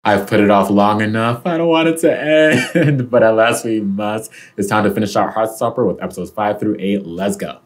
I've put it off long enough. I don't want it to end, but at last we must. It's time to finish our Heartstopper with episodes 5 through 8. Let's go.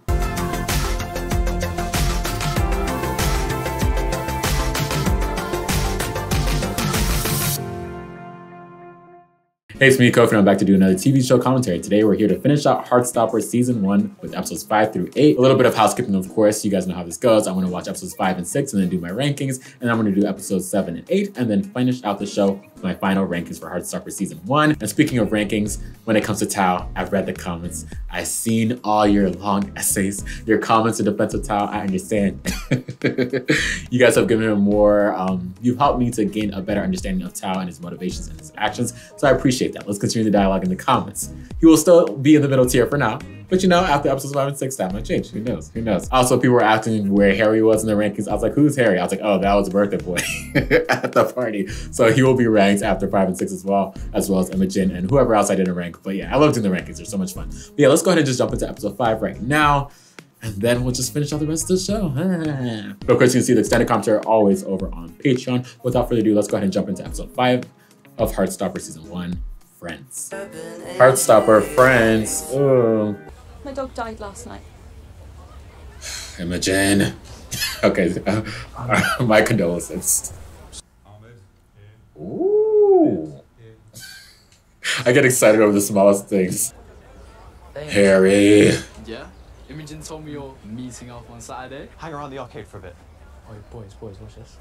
Hey, it's me, Kofi, and I'm back to do another TV show commentary. Today, we're here to finish out Heartstopper Season 1 with episodes 5 through 8. A little bit of housekeeping, of course. You guys know how this goes. I'm going to watch episodes 5 and 6 and then do my rankings. And I'm going to do episodes 7 and 8 and then finish out the show with my final rankings for Heartstopper Season 1. And speaking of rankings, when it comes to Tao, I've read the comments. I've seen all your long essays, your comments in defense of Tao. I understand. You guys have given him more, you've helped me to gain a better understanding of Tao and his motivations and his actions. So I appreciate that. Let's continue the dialogue in the comments. He will still be in the middle tier for now, but you know, after episodes 5 and 6, that might change. Who knows? Who knows? Also, people were asking where Harry was in the rankings. I was like, who's Harry? I was like, oh, that was Birthday Boy at the party. So he will be ranked after 5 and 6 as well as Imogen and whoever else I didn't rank. But yeah, I love doing the rankings. They're so much fun. But yeah, let's go ahead and just jump into episode 5 right now. And then we'll just finish out the rest of the show. But of course, you can see the extended commentary always over on Patreon. Without further ado, let's go ahead and jump into episode 5 of Heartstopper Season 1. Friends. Heartstopper Friends. Oh. My dog died last night. Imogen. Okay, my condolences. Ooh. I get excited over the smallest things. Harry. Yeah? Imogen told me you're meeting up on Saturday. Hang around the arcade for a bit. Oh, boys, watch this.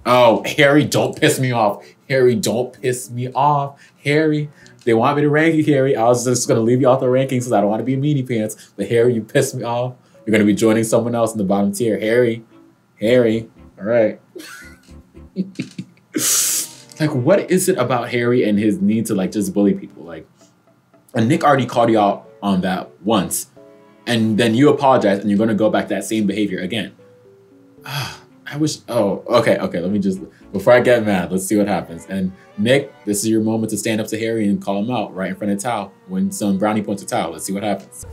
Oh, Harry, don't piss me off. Harry, don't piss me off. Harry, they want me to rank you, Harry. I was just going to leave you off the rankings because I don't want to be a meanie pants. But Harry, you pissed me off. You're going to be joining someone else in the bottom tier. Harry, all right. Like, what is it about Harry and his need to, like, just bully people? Like, and Nick already called you out on that once. And then you apologize and you're going to go back to that same behavior again. I wish, okay, let me just, before I get mad, let's see what happens. And Nick, this is your moment to stand up to Harry and call him out right in front of Tao. When some brownie points to Tao, let's see what happens.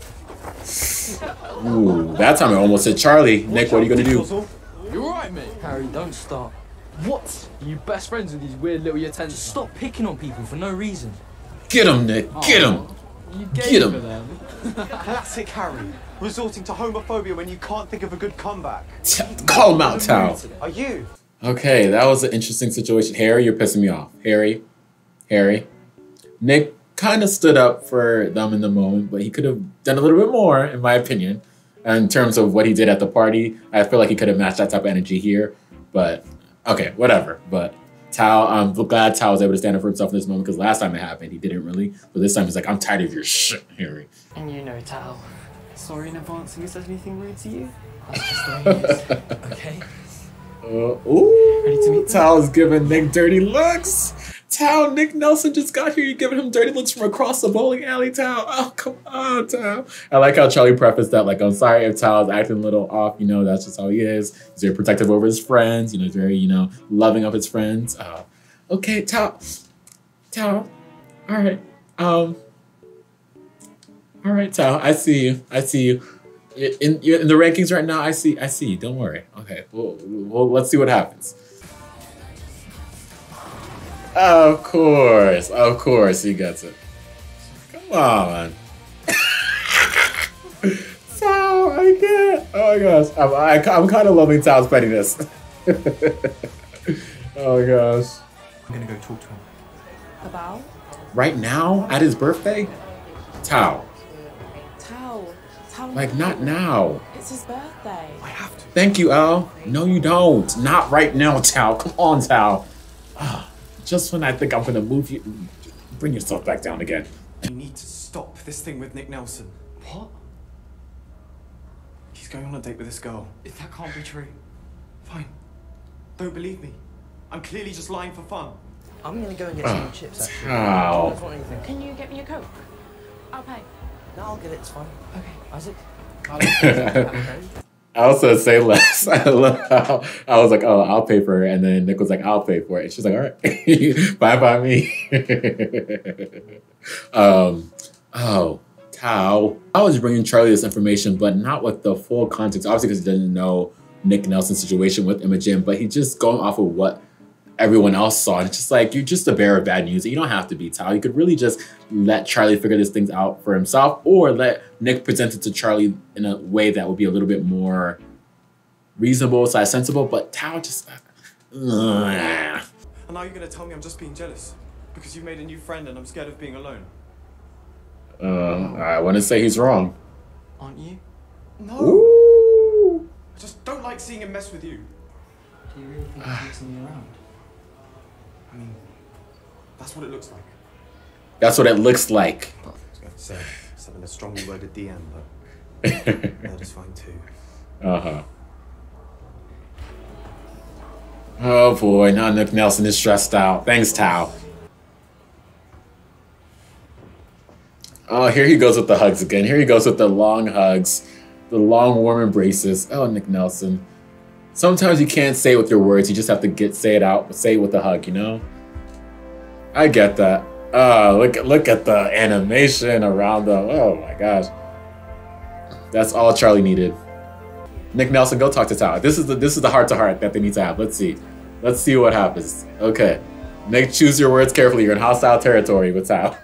Ooh, that time I almost said Charlie. Nick, what are you gonna do? You're right, mate. Harry, don't start. What? Are you best friends with these weird little attentions? Stop picking on people for no reason. Get him, Nick, get him. You Get him. for them. Classic Harry, resorting to homophobia when you can't think of a good comeback. Call him out, Tao. Are you? Okay, that was an interesting situation. Harry, you're pissing me off. Harry. Nick kind of stood up for them in the moment, but he could have done a little bit more, in my opinion, in terms of what he did at the party. I feel like he could have matched that type of energy here, but okay, whatever. But Tao, I'm glad Tao was able to stand up for himself in this moment because last time it happened, he didn't really. But this time he's like, I'm tired of your shit, Harry. And you know, Tao, sorry in advance if he says anything rude to you. That's just the way it is, okay? Ooh, ready to meet Tao's giving Nick dirty looks. Tao, Nick Nelson just got here. You're giving him dirty looks from across the bowling alley, Tao. Oh, come on, Tao. I like how Charlie prefaced that, like, I'm sorry if Tao's acting a little off. You know, that's just how he is. He's very protective over his friends. You know, he's very, you know, loving of his friends. Okay, Tao. All right. All right, Tao. I see you. In the rankings right now, I see you. Don't worry. Okay. Well, let's see what happens. Of course he gets it. Come on. Tao, I can't. Oh my gosh. I'm kind of loving Tao's pettiness. Oh my gosh. I'm gonna go talk to him. About? Right now? At his birthday? Tao. Like, not now. It's his birthday. I have to. Thank you, Al. No, you don't. Not right now, Tao. Come on, Tao. Just when I think I'm gonna move you, bring yourself back down again. You need to stop this thing with Nick Nelson. What? He's going on a date with this girl. If that can't be true. Fine. Don't believe me. I'm clearly just lying for fun. I'm gonna go and get some chips, actually. Tao. Do you guys want anything? Can you get me a Coke? I'll pay. No, I'll get it, it's fine. Okay, Isaac. I also say less. I love how I was like, oh, I'll pay for her. And then Nick was like, I'll pay for it. And she's like, all right, bye by me. Oh, Tao. I was bringing Charlie this information, but not with the full context. Obviously, because he didn't know Nick Nelson's situation with Imogen, but he's just going off of what everyone else saw. And it's just like, you're just a bearer of bad news. You don't have to be Tao. You could really just let Charlie figure these things out for himself, or let Nick present it to Charlie in a way that would be a little bit more reasonable, sensible. But Tao just... And now you're going to tell me I'm just being jealous because you made a new friend and I'm scared of being alone. I want to say he's wrong. Aren't you? No. Ooh. I just don't like seeing him mess with you. Do you really think he's messing me around? I mean, that's what it looks like. That's what it looks like. I was going to say something a strongly worded DM, but that is fine too. Uh-huh. Oh boy, now Nick Nelson is stressed out. Thanks, Tao. Oh, here he goes with the hugs again. Here he goes with the long hugs, the long warm embraces. Oh, Nick Nelson. Sometimes you can't say it with your words. You just have to say it out, say it with a hug, you know? I get that. Oh, look at the animation around them. Oh my gosh. That's all Charlie needed. Nick Nelson, go talk to Tao. This is the heart-to-heart that they need to have. Let's see. Let's see what happens. Okay. Nick, choose your words carefully. You're in hostile territory with Tao.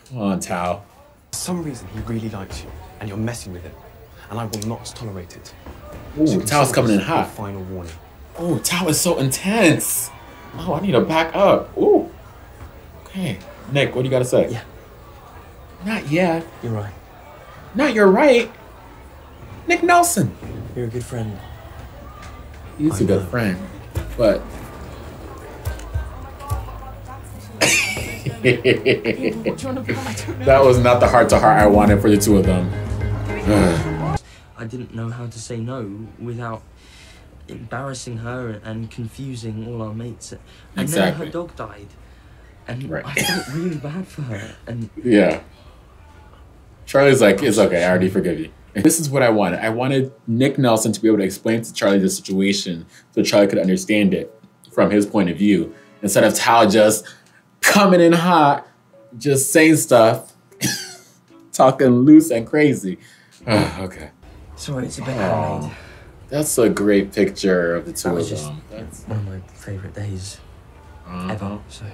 Come on, Tao. For some reason, he really likes you, and you're messing with him, and I will not tolerate it. Ooh, Tao's coming in hot. Final warning. Oh, Tao is so intense. Oh, I need to back up. Ooh. Okay. Nick, what do you got to say? Yeah. Not yet. You're right. Not you're right. Nick Nelson. You're a good friend. He's a good friend. But... that was not the heart-to-heart I wanted for the two of them. I didn't know how to say no without embarrassing her and confusing all our mates. And then her dog died. And I felt really bad for her. And yeah. Charlie's like, it's okay, I already forgive you. This is what I wanted. I wanted Nick Nelson to be able to explain to Charlie the situation so Charlie could understand it from his point of view, instead of Tao just coming in hot, just saying stuff, talking loose and crazy. Okay. Sorry, it's a bit handmade. That's a great picture of the two of them. That's one of my favourite days ever. So.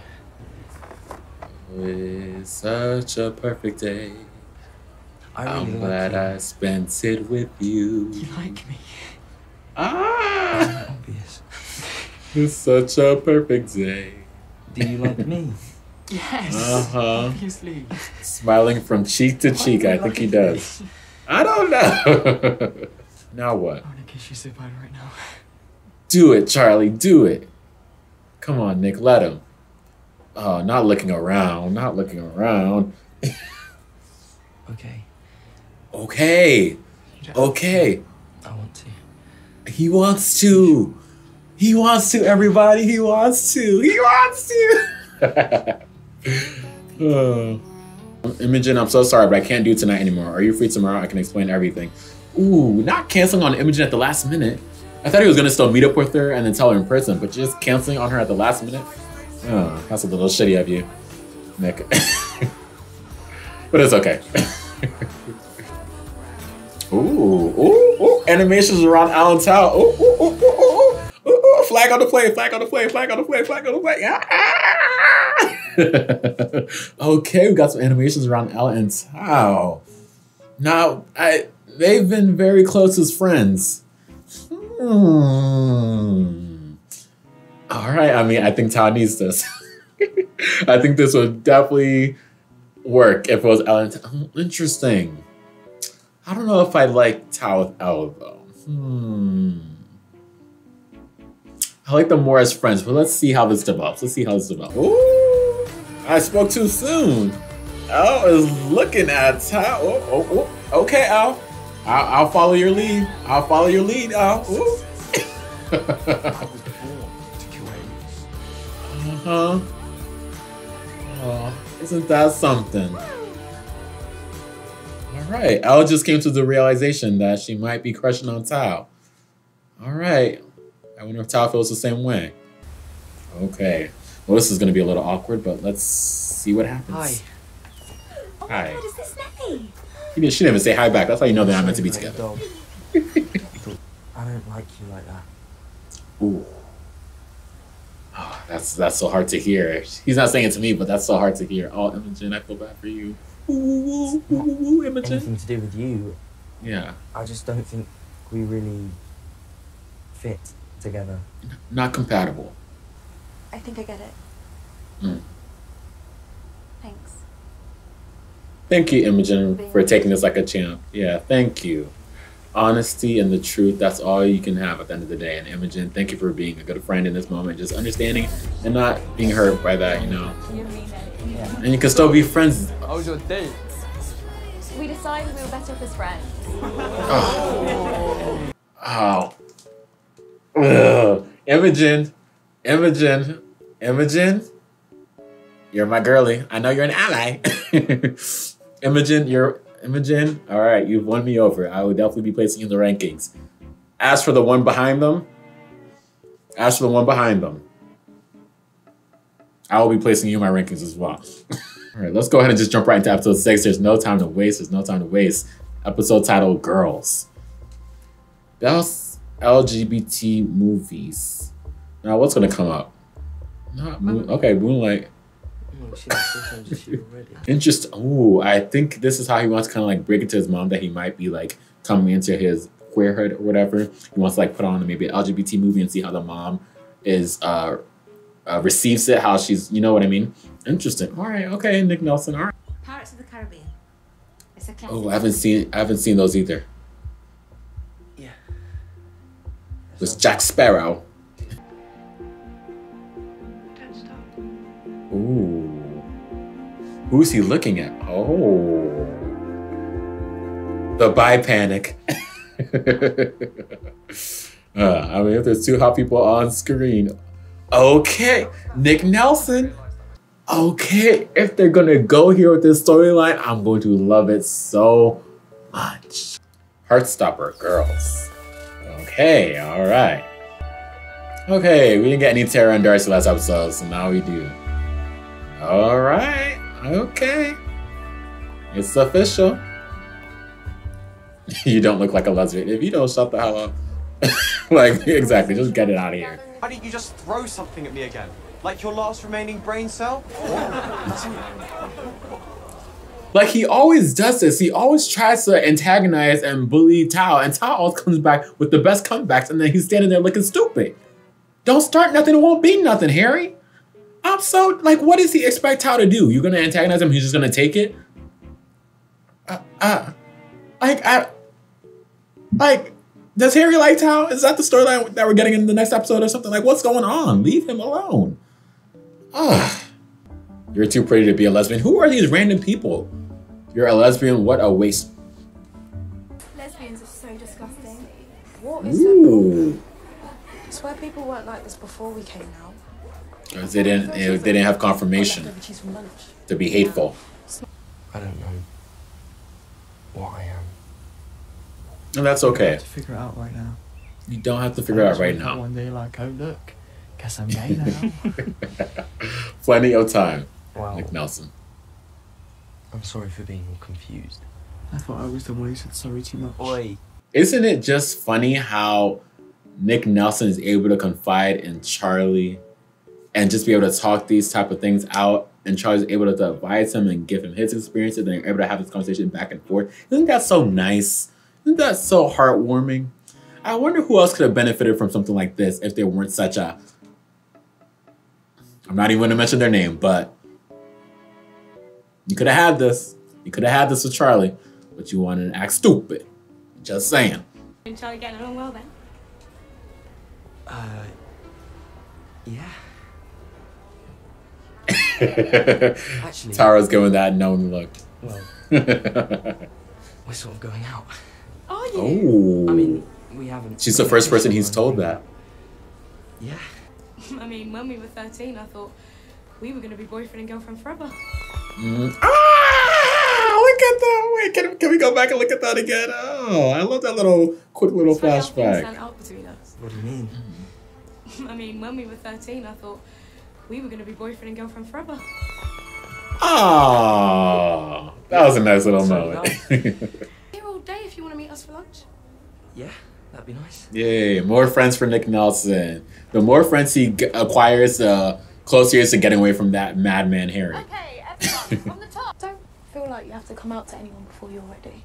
It's such a perfect day. I'm glad I spent it with you. You like me? Ah! Obvious. It's such a perfect day. Do you like me? Yes. Obviously. Smiling from cheek to cheek, I think he does. I don't know. Now what? I want to kiss you so bad right now. Do it, Charlie, do it. Come on, Nick, let him. Oh, not looking around, not looking around. Okay. Okay. Okay. I want to. He wants to. He wants to, everybody. He wants to. He wants to. Imogen, I'm so sorry, but I can't do tonight anymore. Are you free tomorrow? I can explain everything. Ooh, not canceling on Imogen at the last minute. I thought he was going to still meet up with her and then tell her in person, but just canceling on her at the last minute? Oh, that's a little shitty of you, Nick. But it's okay. Ooh, animations around Alan Tao. Ooh, flag on the play, flag on the play, flag on the play, flag on the play. Okay, we got some animations around Alan and Tao. Now, they've been very close as friends. All right, I mean, I think Tao needs this. I think this would definitely work if it was Ellen. Interesting. I don't know if I like Tao with Elle though. I like them more as friends, but let's see how this develops. Let's see how this develops. Ooh, I spoke too soon. Elle is looking at Tao. Okay, Elle. I'll follow your lead. I'll follow your lead, Elle. Ooh. Oh, isn't that something? All right, Elle just came to the realization that she might be crushing on Tao. All right, I wonder if Tao feels the same way. Okay, well, this is going to be a little awkward, but let's see what happens. Hi. Oh Hi. my God, is this Nelly? She didn't even say hi back. That's how you know they're not meant to be together. I don't like you like that. Ooh. That's so hard to hear. He's not saying it to me, but that's so hard to hear. Oh, Imogen, I feel bad for you. Ooh, Imogen. Anything to do with you. Yeah. I just don't think we really fit together. Not compatible. I think I get it. Mm. Thanks. Thank you, Imogen, for taking this like a champ. Yeah, thank you. Honesty and the truth, that's all you can have at the end of the day. And Imogen, thank you for being a good friend in this moment, just understanding and not being hurt by that, you know. And you can still be friends. How was your date? We decided we were better off as friends. Oh. Ugh. Imogen. You're my girlie. I know you're an ally. Imogen, all right, you've won me over. I would definitely be placing you in the rankings. As for the one behind them, I will be placing you in my rankings as well. All right, let's go ahead and just jump right into episode 6. There's no time to waste. Episode title, Girls. Best LGBT movies. Now, what's going to come up? Okay, Moonlight. Interesting. Ooh, I think this is how he wants to kind of like break it to his mom that he might be like coming into his queerhood or whatever. He wants to like put on maybe an LGBT movie and see how the mom is receives it, how she's, you know what I mean? Interesting. All right, okay, Nick Nelson. All right. Pirates of the Caribbean. It's a classic. Oh, I haven't seen those either. Yeah. It was Jack Sparrow. Ooh. Who's he looking at? Oh. The bi panic. I mean, if there's two hot people on screen. Okay. Nick Nelson. Okay. If they're going to go here with this storyline, I'm going to love it so much. Heartstopper Girls. Okay. All right. Okay. We didn't get any Tara and Darcy last episode, so now we do. All right. Okay. It's official. You don't look like a lesbian. If you don't, shut the hell up. Like, exactly. Just get it out of here. Why don't you just throw something at me again? Like your last remaining brain cell? Like, he always does this. He always tries to antagonize and bully Tao, and Tao always comes back with the best comebacks, and then he's standing there looking stupid. Don't start nothing, it won't be nothing, Harry. I'm so, like, what does he expect Tao to do? You're gonna antagonize him, he's just gonna take it? Like, does Harry like Tao? Is that the storyline that we're getting in the next episode or something? Like, what's going on? Leave him alone. Ugh. You're too pretty to be a lesbian. Who are these random people? You're a lesbian, what a waste. Lesbians are so disgusting. What is that? I swear people weren't like this before we came out. Because they didn't have confirmation to be hateful. I don't know what I am. And that's okay. You have to figure it out right now. You don't have to figure it out right now. One day, like, oh look, guess I'm gay now. Plenty of time. Wow. Nick Nelson. I'm sorry for being all confused. I thought I was the one who said sorry too much. Oi. Isn't it just funny how Nick Nelson is able to confide in Charlie and just be able to talk these type of things out, and Charlie's able to advise him and give him his experiences, and they're able to have this conversation back and forth. Isn't that so nice? Isn't that so heartwarming? I wonder who else could have benefited from something like this if they weren't such a... I'm not even going to mention their name, but you could have had this. You could have had this with Charlie, but you wanted to act stupid. Just saying. And Charlie getting along well then? Yeah. Actually, Tara's giving that knowing look. well, we're sort of going out. Are you? Oh. I mean, we haven't. She's the first person he's told that. Yeah. I mean, when we were 13, I thought we were going to be boyfriend and girlfriend forever. Look at that. Wait, can we go back and look at that again? Oh, I love that quick little It's funny how things flashback. stand out between us. What do you mean? I mean, when we were 13, I thought we were going to be boyfriend and girlfriend forever. Oh, that was a nice little moment. Here all day if you want to meet us for lunch. Yeah, that'd That'd be nice. Yay, more friends for Nick Nelson. The more friends he acquires, the closer he is to getting away from that madman Harry. Okay, everyone, from the top. Don't feel like you have to come out to anyone before you're ready.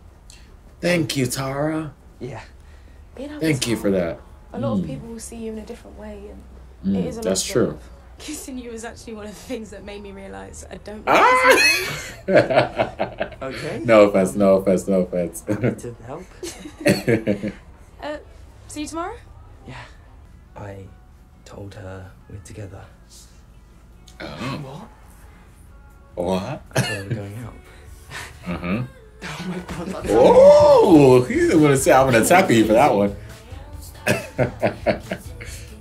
Thank you, Tara. Yeah. Thank you for that. A lot of people will see you in a different way, and it is a lot that's of true. love. Kissing you was actually one of the things that made me realise I don't like Okay. No offense, no offense, no offense. To help. See you tomorrow? Yeah. I told her we're together. What? What? I told her we're going out. Uh-huh. Oh my god. Oh, he's gonna say I'm gonna tackle you for that one.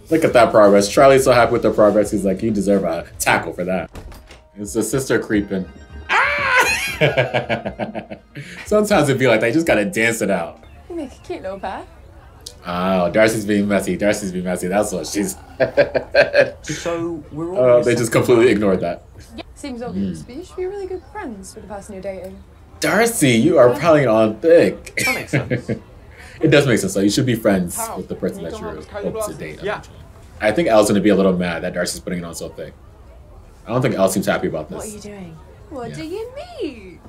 Look at that progress. Charlie's so happy with the progress. He's like, you deserve a tackle for that. It's the sister creeping. Ah! Sometimes it'd be like they just gotta dance it out. You make a cute little pair. Oh, Darcy's being messy. Darcy's being messy. That's what she's. So we're all. They just completely ignored that. Seems obvious, but you should be really good friends with the person you're dating. Darcy, you are probably on thick. That makes sense. It does make sense. So you should be friends with the person that you're hoping to date. Yeah. I think Elle's gonna be a little mad that Darcy's putting it on so thick. I don't think Elle seems happy about this. What are you doing? What do you mean?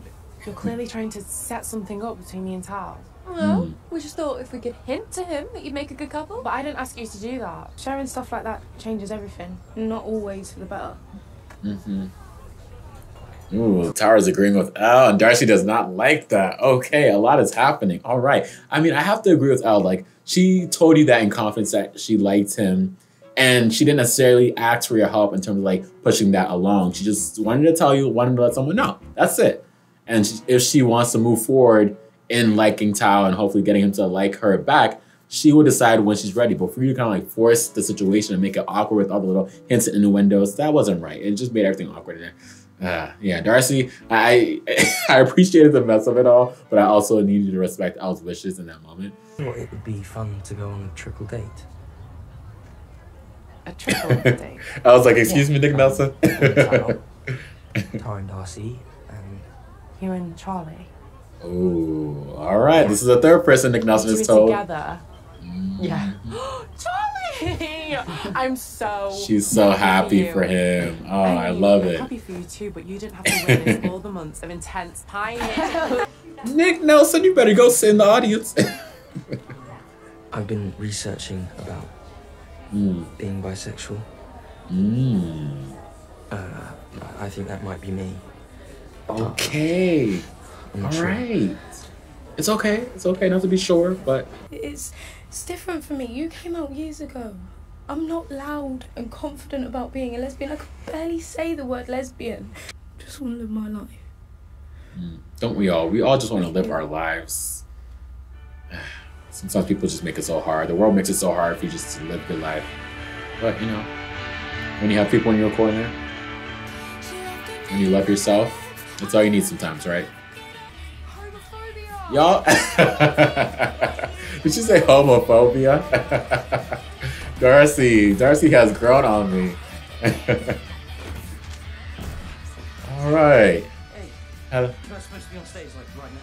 You're clearly trying to set something up between me and Tal. Well, we just thought if we could hint to him that you'd make a good couple. But I didn't ask you to do that. Sharing stuff like that changes everything. Not always for the better. Ooh, Tara's agreeing with Elle, and Darcy does not like that. Okay, a lot is happening. All right. I mean, I have to agree with Elle. Like, she told you that in confidence that she liked him, and she didn't necessarily ask for your help in terms of, like, pushing that along. She just wanted to tell you, wanted to let someone know. That's it. And if she wants to move forward in liking Tao and hopefully getting him to like her back, she will decide when she's ready. But for you to kind of, like, force the situation and make it awkward with all the little hints and innuendos, that wasn't right. It just made everything awkward in there. Yeah, Darcy, I appreciated the mess of it all, but I also needed to respect Elle's wishes in that moment. Well, it would be fun to go on a triple date. A triple date. I was like, excuse me, Nick Nelson. Tara and Darcy and You and Charlie. Oh, all right. This is the third person Nick Nelson You is were told. together. Yeah. Charlie! I'm so She's so happy you. for him. Oh, I love I'm it. happy for you too, but you didn't have to witness all the months of intense pining. Nick Nelson, you better go sit in the audience. I've been researching about being bisexual. I think that might be me. Okay. I'm All not sure. right. It's okay. It's okay not to be sure, but It's different for me. You came out years ago. I'm not loud and confident about being a lesbian. I could barely say the word lesbian. Just want to live my life. don't we all? We all just want to live our lives. Sometimes people just make it so hard. The world makes it so hard for you just to live your life. But, you know, when you have people in your corner, when you love yourself, that's all you need sometimes, right? Y'all, did you say homophobia? Darcy has grown on me. All right. Hey, Hello. you're not supposed to be on stage like right now.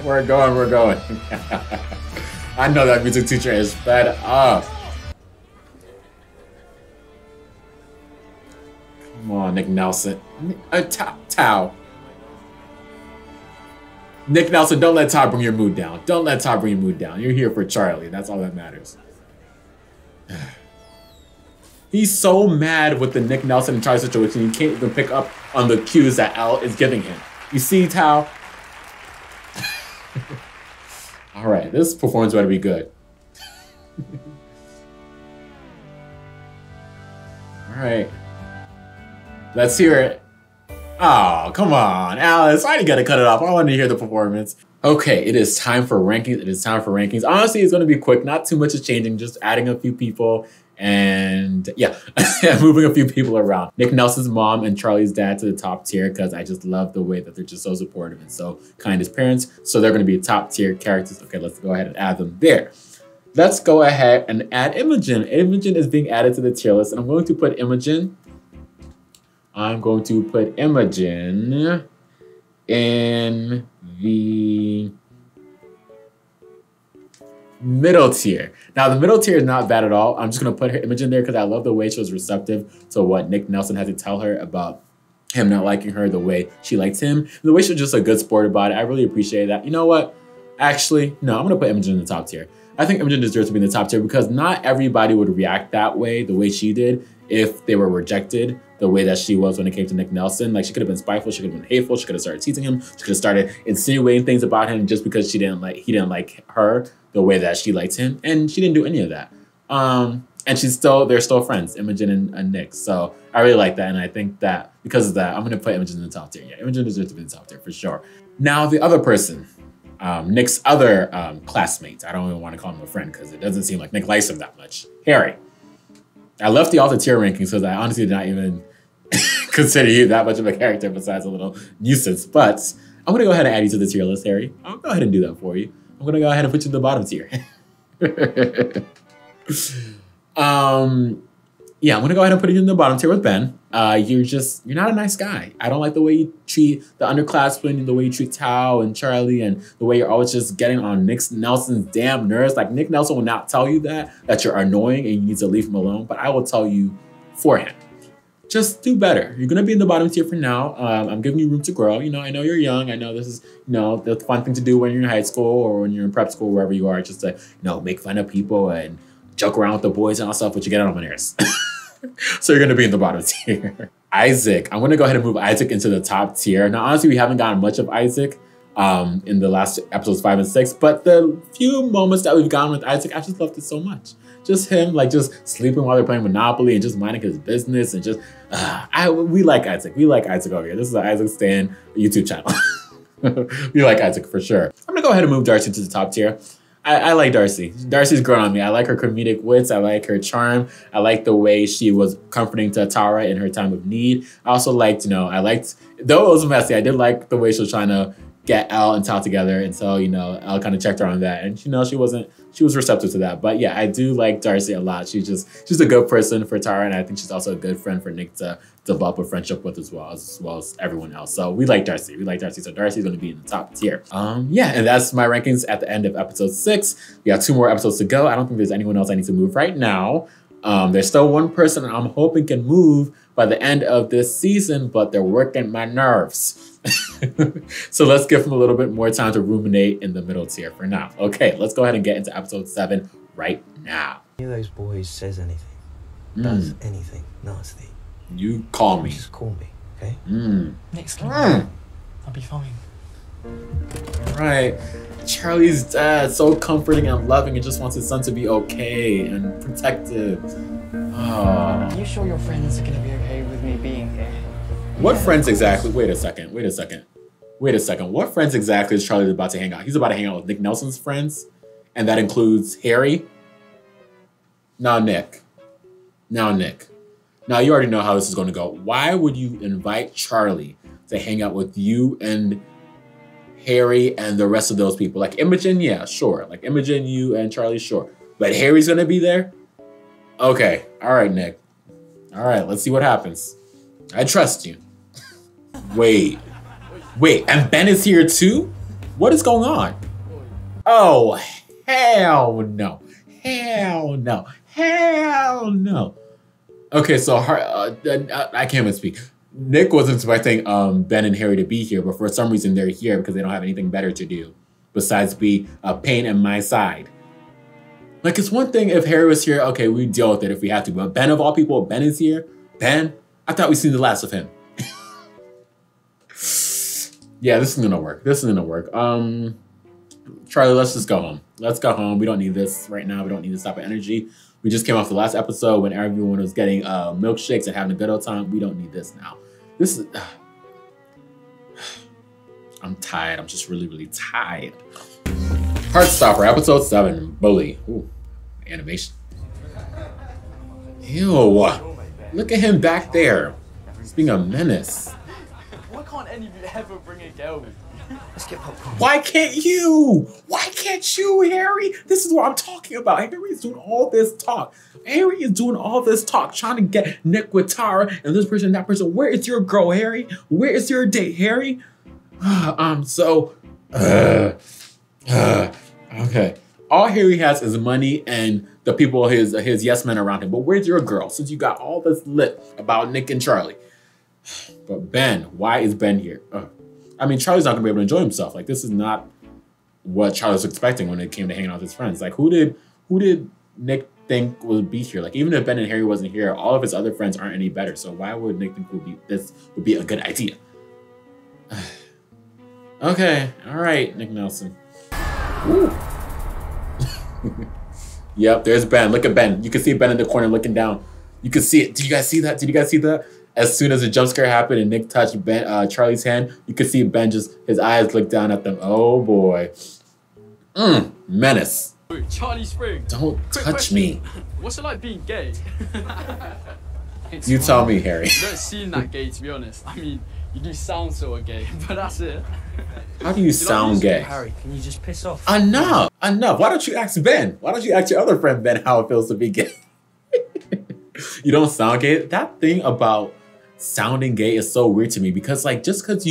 We're going. I know that music teacher is fed up. Come on, Nick Nelson. Tao. Nick Nelson, don't let Todd bring your mood down. Don't let Todd bring your mood down. You're here for Charlie. That's all that matters. He's so mad with the Nick Nelson and Charlie situation, he can't even pick up on the cues that Elle is giving him. You see, Tao? All right, this performance better be good. All right. Let's hear it. Oh, come on, Alice. Why do you gotta cut it off? I want to hear the performance. Okay, it is time for rankings. It is time for rankings. Honestly, it's gonna be quick. Not too much is changing. Just adding a few people and yeah, moving a few people around. Nick Nelson's mom and Charlie's dad to the top tier because I just love the way that they're just so supportive and so kind as parents. So they're gonna be top tier characters. Okay, let's go ahead and add them there. Let's go ahead and add Imogen. Imogen is being added to the tier list, and I'm going to put Imogen in middle tier. Now, the middle tier is not bad at all. I'm just going to put her image in there because I love the way she was receptive to what Nick Nelson had to tell her about him not liking her the way she liked him. And the way she was just a good sport about it. I really appreciate that. You know what? Actually, no, I'm going to put Imogen in the top tier. I think Imogen deserves to be in the top tier because not everybody would react that way, the way she did, if they were rejected the way that she was when it came to Nick Nelson. Like, she could have been spiteful, she could have been hateful, she could have started teasing him, she could have started insinuating things about him just because he didn't like her the way that she liked him, and she didn't do any of that. And they're still friends, Imogen and Nick. So I really like that, and I think that because of that, I'm gonna put Imogen in the top tier. Yeah, Imogen deserves to be in the top tier for sure. Now the other person, Nick's other classmate. I don't even want to call him a friend because it doesn't seem like Nick likes him that much. Harry. I left the alter tier rankings because I honestly did not even consider you that much of a character besides a little nuisance. But I'm going to go ahead and add you to the tier list, Harry. I'll go ahead and do that for you. I'm going to go ahead and put you in the bottom tier. Yeah, I'm going to go ahead and put you in the bottom tier with Ben. You're not a nice guy. I don't like the way you treat the underclassmen, the way you treat Tao and Charlie, and the way you're always just getting on Nick Nelson's damn nerves. Like, Nick Nelson will not tell you that you're annoying and you need to leave him alone, but I will tell you for him. Just do better. You're going to be in the bottom tier for now. I'm giving you room to grow. You know, I know you're young. I know this is, the fun thing to do when you're in high school or when you're in prep school, wherever you are, just to, make fun of people and joke around with the boys and all stuff, but you get on my nerves. So you're going to be in the bottom tier. Isaac. I'm going to go ahead and move Isaac into the top tier. Now, honestly, we haven't gotten much of Isaac in the last episodes 5 and 6, but the few moments that we've gotten with Isaac, I just loved it so much. Just him, just sleeping while they're playing Monopoly and just minding his business and just, we like Isaac. We like Isaac over here. This is an Isaac Stan YouTube channel. We like Isaac for sure. I'm going to go ahead and move Darcy to the top tier. I like Darcy. Darcy's grown on me. I like her comedic wits. I like her charm. I like the way she was comforting to Tara in her time of need. I also liked, though it was messy, I did like the way she was trying to get Elle and Tao together. And so, Elle kind of checked her on that. And, she was receptive to that. But yeah, I do like Darcy a lot. She's a good person for Tara. And I think she's also a good friend for Nick to develop a friendship with as well as everyone else. So we like Darcy. So Darcy's going to be in the top tier. Yeah, and that's my rankings at the end of episode 6. We have 2 more episodes to go. I don't think there's anyone else I need to move right now. There's still one person I'm hoping can move by the end of this season, but they're working my nerves. So let's give them a little bit more time to ruminate in the middle tier for now. Okay, let's go ahead and get into episode 7 right now. Any of those boys says anything, does anything nasty, you call me. Just call me, okay? Next time, I'll be fine. Right. Charlie's dad, so comforting and loving, and just wants his son to be okay and protective. Oh. Are you sure your friends are going to be okay with me being here? What friends exactly? Wait a second. What friends exactly is Charlie about to hang out? He's about to hang out with Nick Nelson's friends, and that includes Harry. Now Nick. Now you already know how this is going to go. Why would you invite Charlie to hang out with you and Harry and the rest of those people? Like Imogen, yeah, sure. Like Imogen, you and Charlie, sure. But Harry's going to be there? Okay. All right, Nick. All right, let's see what happens. I trust you. Wait, and Ben is here too? What is going on? Oh, hell no. Okay, so I can't even speak. Nick wasn't expecting Ben and Harry to be here, but for some reason they're here because they don't have anything better to do besides be a pain in my side. Like, it's one thing if Harry was here, okay, we deal with it if we have to, but Ben of all people, Ben is here? Ben? I thought we'd seen the last of him. Yeah, this is gonna work. Charlie, let's just go home. Let's go home. We don't need this right now. We don't need this type of energy. We just came off the last episode when everyone was getting milkshakes and having a good old time. We don't need this now. This is... I'm tired. I'm just really, really tired. Heartstopper, episode 7, Bully. Ooh, animation. Ew. Look at him back there. He's being a menace. Why can't any of you ever bring a girl? Let's get popcorn. Why can't you? Why can't you, Harry? This is what I'm talking about. Harry is doing all this talk. Trying to get Nick with Tara and this person and that person. Where is your girl, Harry? Where is your date, Harry? Okay. All Harry has is money and the people, his yes men around him. But where's your girl? Since you got all this lit about Nick and Charlie. But Ben, why is Ben here? I mean, Charlie's not gonna be able to enjoy himself. Like, this is not what Charlie was expecting when it came to hanging out with his friends. Like, who did Nick think would be here? Like, even if Ben and Harry wasn't here, all of his other friends aren't any better. So why would Nick think this would be a good idea? Okay, all right, Nick Nelson. Ooh. Yep, there's Ben. Look at Ben. You can see Ben in the corner looking down. You can see it. Did you guys see that? Did you guys see that? As soon as the jump scare happened and Nick touched Charlie's hand, you could see Ben his eyes look down at them. Oh boy. Menace. Charlie Spring. Don't touch me. What's it like being gay? You tell me, Harry. You don't seem that gay, to be honest. I mean, you do sound sort of gay, but that's it. How do you sound gay? Harry, can you just piss off? Enough. Why don't you ask Ben? Why don't you ask your other friend Ben how it feels to be gay? You don't sound gay? That thing about sounding gay is so weird to me because, like, just because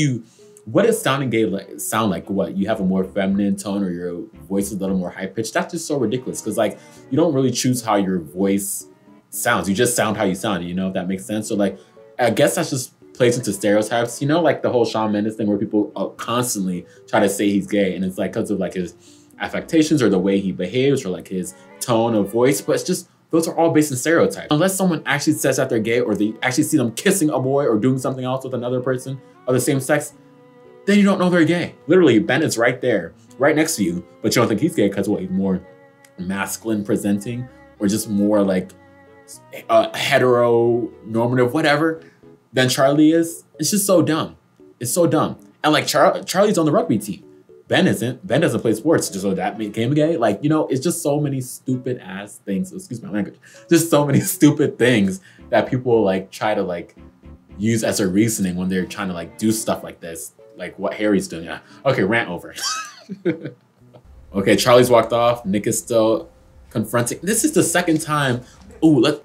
what is sounding gay sound like? What, you have a more feminine tone or your voice is a little more high pitched? That's just so ridiculous because, like, you don't really choose how your voice sounds. You just sound how you sound, you know, if that makes sense. So, like, I guess that's just plays into stereotypes, you know, like the whole Shawn Mendes thing where people constantly try to say he's gay, and it's like because of like his affectations or the way he behaves or like his tone of voice, but it's just, those are all based in stereotypes. Unless someone actually says that they're gay or they actually see them kissing a boy or doing something else with another person of the same sex, then you don't know they're gay. Literally, Ben is right there, right next to you, but you don't think he's gay because what, he's more masculine presenting or just more like heteronormative, whatever, than Charlie is. It's just so dumb. It's so dumb. And like Charlie's on the rugby team. Ben isn't. Ben doesn't play sports, just so that became gay. Like, you know, it's just so many stupid ass things. Excuse my language. Just so many stupid things that people like try to like use as a reasoning when they're trying to like do stuff like this. Like what Harry's doing. Yeah. Okay, rant over. Okay, Charlie's walked off. Nick is still confronting. This is the second time. Ooh, look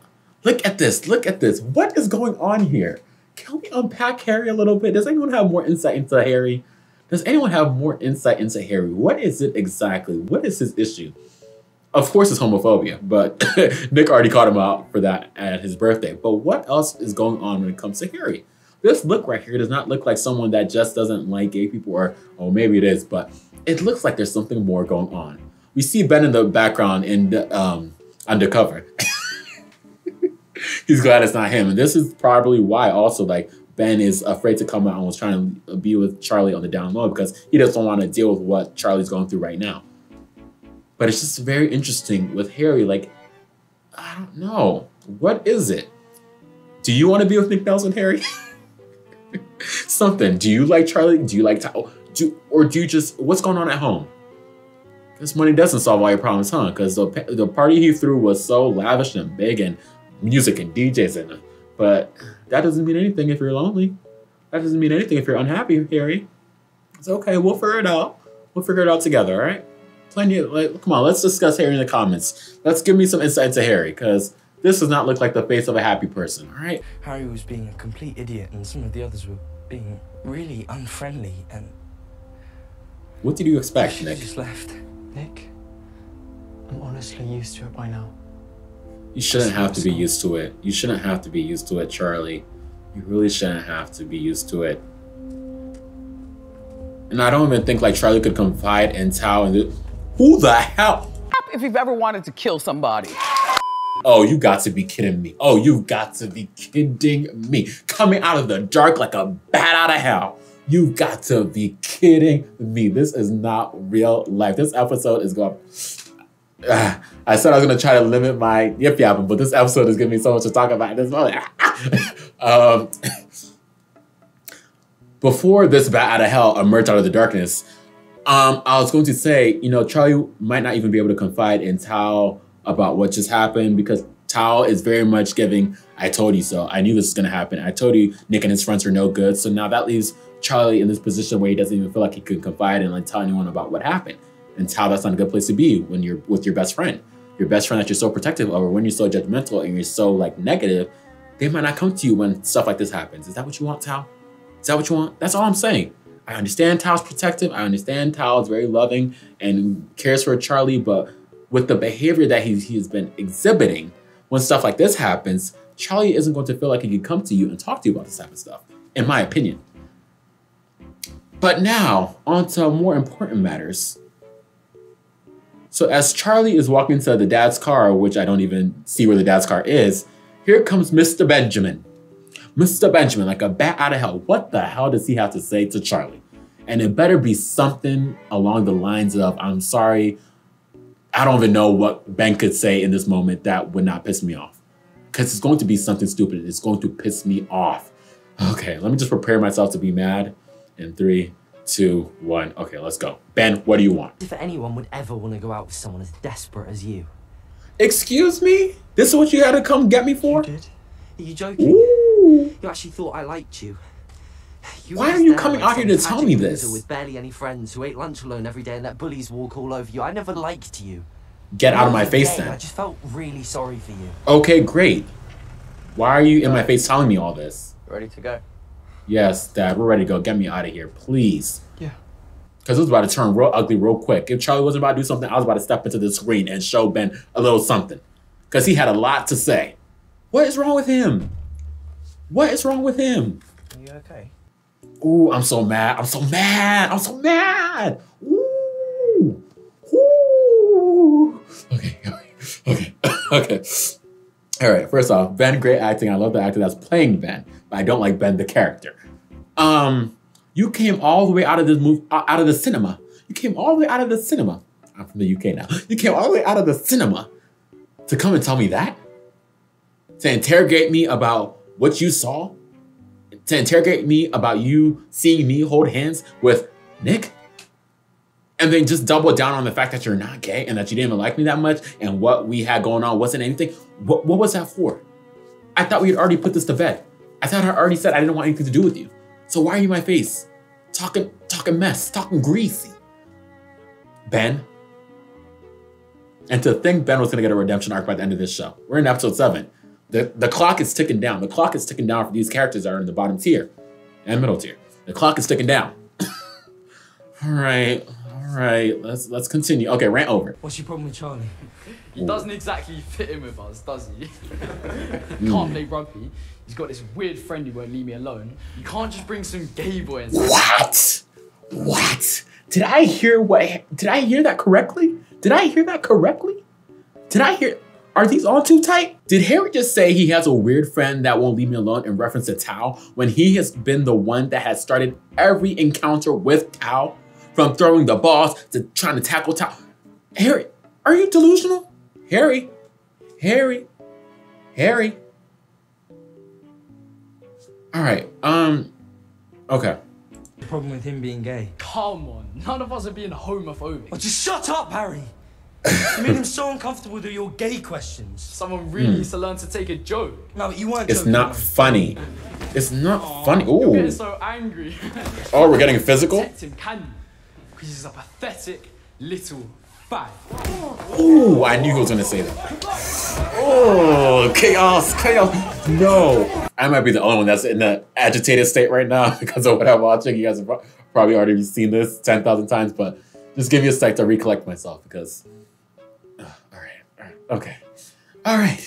at this. Look at this. What is going on here? Can we unpack Harry a little bit? Does anyone have more insight into Harry? Does anyone have more insight into Harry? What is it exactly? What is his issue? Of course it's homophobia, but Nick already called him out for that at his birthday. But what else is going on when it comes to Harry? This look right here does not look like someone that just doesn't like gay people, or, oh, maybe it is, but it looks like there's something more going on. We see Ben in the background in the, undercover. He's glad it's not him. And this is probably why also like Ben is afraid to come out and was trying to be with Charlie on the down low because he doesn't want to deal with what Charlie's going through right now. But it's just very interesting with Harry. Like, I don't know. What is it? Do you want to be with Nick Nelson, Harry? Something. Do you like Charlie? Do you like Tao? Or do you just, what's going on at home? This money doesn't solve all your problems, huh? Because the party he threw was so lavish and big and music and DJs in it. But that doesn't mean anything if you're lonely. That doesn't mean anything if you're unhappy, Harry. It's okay. We'll figure it out. We'll figure it out together, all right? Plenty of, like, come on, let's discuss Harry in the comments. Let's give me some insight into Harry, because this does not look like the face of a happy person, all right? Harry was being a complete idiot, and some of the others were being really unfriendly, and... What did you expect, Nick? Just left. Nick, I'm honestly used to it by now. You shouldn't have to be used to it. You shouldn't have to be used to it, Charlie. You really shouldn't have to be used to it. And I don't even think like Charlie could confide in Tao and who the hell? If you've ever wanted to kill somebody. Oh, you got to be kidding me. Oh, you got to be kidding me. Coming out of the dark like a bat out of hell. You got to be kidding me. This is not real life. This episode is going... I said I was going to try to limit my yip-yapping, but this episode is giving me so much to talk about at this moment. Before this bat out of hell emerged out of the darkness, I was going to say, you know, Charlie might not even be able to confide in Tao about what just happened because Tao is very much giving, I told you so. I knew this was going to happen. I told you Nick and his friends are no good. So now that leaves Charlie in this position where he doesn't even feel like he could confide and like tell anyone about what happened. And Tao, that's not a good place to be when you're with your best friend. Your best friend that you're so protective of, or when you're so judgmental and you're so like negative, they might not come to you when stuff like this happens. Is that what you want, Tao? Is that what you want? That's all I'm saying. I understand Tao's protective. I understand Tao's very loving and cares for Charlie, but with the behavior that he's been exhibiting, when stuff like this happens, Charlie isn't going to feel like he can come to you and talk to you about this type of stuff, in my opinion. But now, on to more important matters. So as Charlie is walking to the dad's car, which I don't even see where the dad's car is, here comes Mr. Benjamin. Mr. Benjamin, like a bat out of hell. What the hell does he have to say to Charlie? And it better be something along the lines of, I'm sorry, I don't even know what Ben could say in this moment that would not piss me off. Because it's going to be something stupid. It's going to piss me off. Okay, let me just prepare myself to be mad. In 3, 2, 1. Okay, let's go. Ben, what do you want? If anyone would ever want to go out with someone as desperate as you. Excuse me? This is what you had to come get me for? You did? Are you joking? Ooh. You actually thought I liked you. Why are you coming out here to tell me this? With barely any friends who ate lunch alone every day and let bullies walk all over you. I never liked you. Get out of my face then. I just felt really sorry for you. Okay, great. Why are you in my face telling me all this? Ready to go? Yes, Dad, we're ready to go. Get me out of here, please. Yeah. Because it was about to turn real ugly real quick. If Charlie wasn't about to do something, I was about to step into the screen and show Ben a little something. Because he had a lot to say. What is wrong with him? What is wrong with him? Are you okay? Ooh, I'm so mad. I'm so mad. I'm so mad. Ooh. Ooh. Okay. Okay. All right, first off, Ben, great acting. I love the actor that's playing Ben, but I don't like Ben, the character. You came all the way out of this movie, out of the cinema. You came all the way out of the cinema. I'm from the UK now. You came all the way out of the cinema to come and tell me that? To interrogate me about what you saw? To interrogate me about you seeing me hold hands with Nick? And then just double down on the fact that you're not gay and that you didn't even like me that much and what we had going on wasn't anything. What was that for? I thought we had already put this to bed. I thought I already said I didn't want anything to do with you. So why are you in my face? Talking mess, talking greasy. Ben. And to think Ben was gonna get a redemption arc by the end of this show. We're in episode 7. The clock is ticking down. The clock is ticking down for these characters that are in the bottom tier and middle tier. The clock is ticking down. All right, let's continue. Okay, rant over. What's your problem with Charlie? He doesn't exactly fit in with us, does he? Can't play rugby. He's got this weird friend who won't leave me alone. You can't just bring some gay boy and What? What? Did I hear that correctly? Did I hear? Are these all too tight? Did Harry just say he has a weird friend that won't leave me alone in reference to Tao when he has been the one that has started every encounter with Tao? From throwing the balls to trying to tackle Tao. Harry, are you delusional? Harry. All right, okay. The problem with him being gay. Come on, none of us are being homophobic. Oh, just shut up, Harry. You made him so uncomfortable with your gay questions. Someone really needs to learn to take a joke. No, but you weren't It's joking. not funny. It's not funny. Ooh. You're getting so angry. Oh, we're getting physical? Protect him, can you? Because he's a pathetic little fag. Ooh, I knew he was gonna say that. Oh, chaos. No. I might be the only one that's in the agitated state right now because of what I'm watching. You guys have probably already seen this 10,000 times, but just give me a sec to recollect myself because... all right, okay. All right.